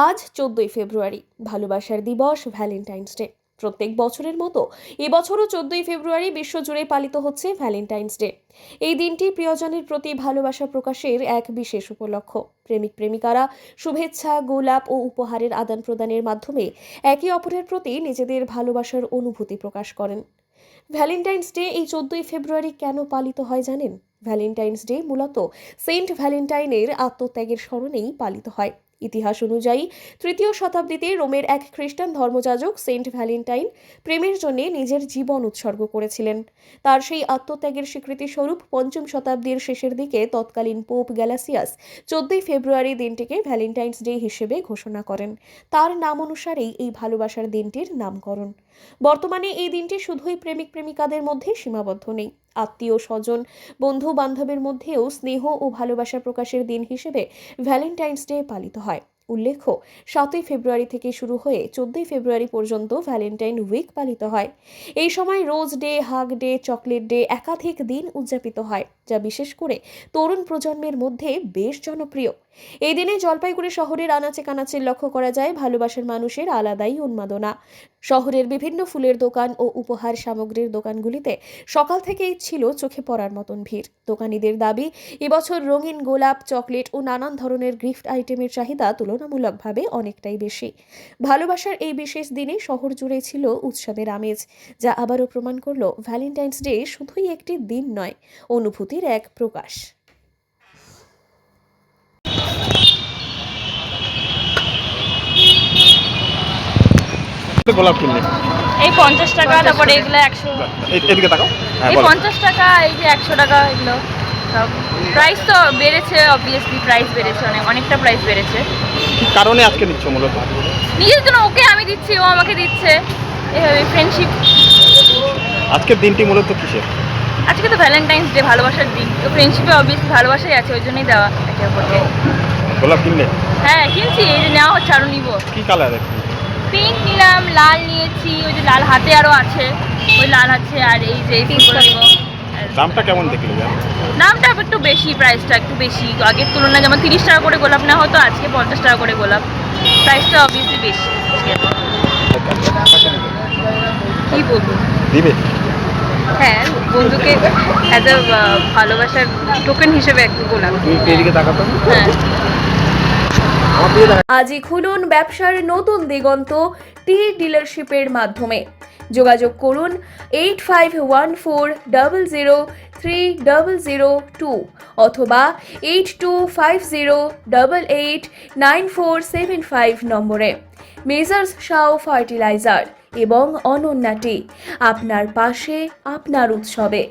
আজ 14ই ফেব্রুয়ারি, ভালোবাসার দিবস, ভ্যালেন্টাইন্স ডে। প্রত্যেক বছরের মতো এবছরও 14ই ফেব্রুয়ারি বিশ্বজুড়ে পালিত হচ্ছে ভ্যালেন্টাইন্স ডে। এই দিনটি প্রিয়জনের প্রতি ভালোবাসা প্রকাশের এক বিশেষ উপলক্ষ। প্রেমিক প্রেমিকারা শুভেচ্ছা, গোলাপ ও উপহারের আদান প্রদানের মাধ্যমে একে অপরের প্রতি নিজেদের ভালোবাসার অনুভূতি প্রকাশ করেন। ভ্যালেন্টাইন্স ডে এই 14ই ফেব্রুয়ারি কেন পালিত হয় জানেন? ভ্যালেন্টাইন্স ডে মূলত সেন্ট ভ্যালেন্টাইনের আত্মত্যাগের স্মরণেই পালিত হয়। ইতিহাস অনুযায়ী 3য় শতাব্দীতে রোমের এক খ্রিস্টান ধর্মযাজক সেন্ট ভ্যালেন্টাইন প্রেমের জন্য নিজের জীবন উৎসর্গ করেছিলেন। তার সেই আত্মত্যাগের স্বীকৃতি স্বরূপ 5ম শতাব্দীর শেষের দিকে তৎকালীন পোপ গ্যালাসিয়াস 14ই ফেব্রুয়ারি দিনটিকে ভ্যালেন্টাইন্স ডে হিসেবে ঘোষণা করেন। তার নাম অনুসারেই এই ভালোবাসার দিনটির নামকরণ। বর্তমানে এই দিনটি শুধুই প্রেমিক প্রেমিকাদের মধ্যে সীমাবদ্ধ নেই, আত্মীয় স্বজন, বন্ধু বান্ধবের মধ্যেও স্নেহ ও ভালোবাসা প্রকাশের দিন হিসেবে ভ্যালেন্টাইন্স ডে পালিত হয়। উল্লেখ্য, 7ই ফেব্রুয়ারি থেকে শুরু হয়ে 14ই ফেব্রুয়ারি পর্যন্ত ভ্যালেন্টাইন উইক পালিত হয়। এই সময় rose day, hug day, chocolate day একাধিক দিন উদযাপিত হয়, যা বিশেষ করে তরুণ প্রজন্মের মধ্যে বেশ জনপ্রিয়। এই দিনে জলপাইগুড়ি শহরের আনাচে কানাচে লক্ষ্য করা যায় ভালোবাসার মানুষের আলাদাই উন্মাদনা। শহরের বিভিন্ন ফুলের দোকান ও উপহার সামগ্রীর দোকানগুলিতে সকাল থেকেই ছিল চোখে পড়ার মতন ভিড়। দোকানীদের দাবি, এবছর রঙিন গোলাপ, চকলেট ও নানান ধরনের গিফট আইটেমের চাহিদা তুলনামূলকভাবে অনেকটাই বেশি। ভালোবাসার এই বিশেষ দিনে শহর জুড়ে ছিল উৎসবের আমেজ, যা আবারও প্রমাণ করল ভ্যালেন্টাইন্স ডে শুধুই একটি দিন নয়, অনুভূতির এক প্রকাশ। গোলাপ কিনলে এই 50 টাকা, তারপরে এগুলো 100, এদিকে তাকাও। হ্যাঁ, এই বলো। 50 টাকা, এই যে 100 টাকা, এগুলো সব প্রাইস তো বেড়েছে, অবভিয়াসলি প্রাইস বেড়েছে, অনেকটা প্রাইস বেড়েছে। কি কারণে আজকে নিচ্ছ মূলত? নিজের জন্য, ওকে আমি দিচ্ছি, ও আমাকে দিচ্ছে, এভাবে ফ্রেন্ডশিপ। আজকের দিনটি মূলত কিসের? আজকে তো ভ্যালেন্টাইন্স ডে, ভালোবাসার দিন, তো ফ্রেন্ডশিপে অবভিয়াসলি ভালোবাসাই আছে, ওই জন্যই দেওয়া একে অপরকে। গোলাপ কিনলে? হ্যাঁ কিনছি, এই যে নেওয়া হচ্ছে, আরও নিবো। কি কালারের? পিঙ্ক নিলাম, লাল নিয়েছি, ওই যে লাল হাতে আরও আছে, ওই লাল আছে, আর এই যে পিঙ্কগুলো নিবো। দামটা কেমন দেখলে? দামটা একটু বেশি, প্রাইসটা একটু বেশি, আগের তুলনায় যেমন 30 টাকা করে গোলাপ নেওয়া হতো, আজকে 50 টাকা করে গোলাপ, প্রাইসটা অবভিয়াসলি বেশি। কি বলবো, দিবে? হ্যাঁ, বন্ধুকে অ্যাজ আ ভালোবাসার টোকেন হিসেবে একটু গোলাপ। এদিকে তাকাতো। হ্যাঁ, আজই খুলুন ব্যবসার নতুন দিগন্ত টি ডিলারশিপের মাধ্যমে। যোগাযোগ করুন 8514003002 অথবা 8250889475 নম্বরে। মেজার্স শাও ফার্টিলাইজার এবং অনন্যা টি, আপনার পাশে, আপনার উৎসবে।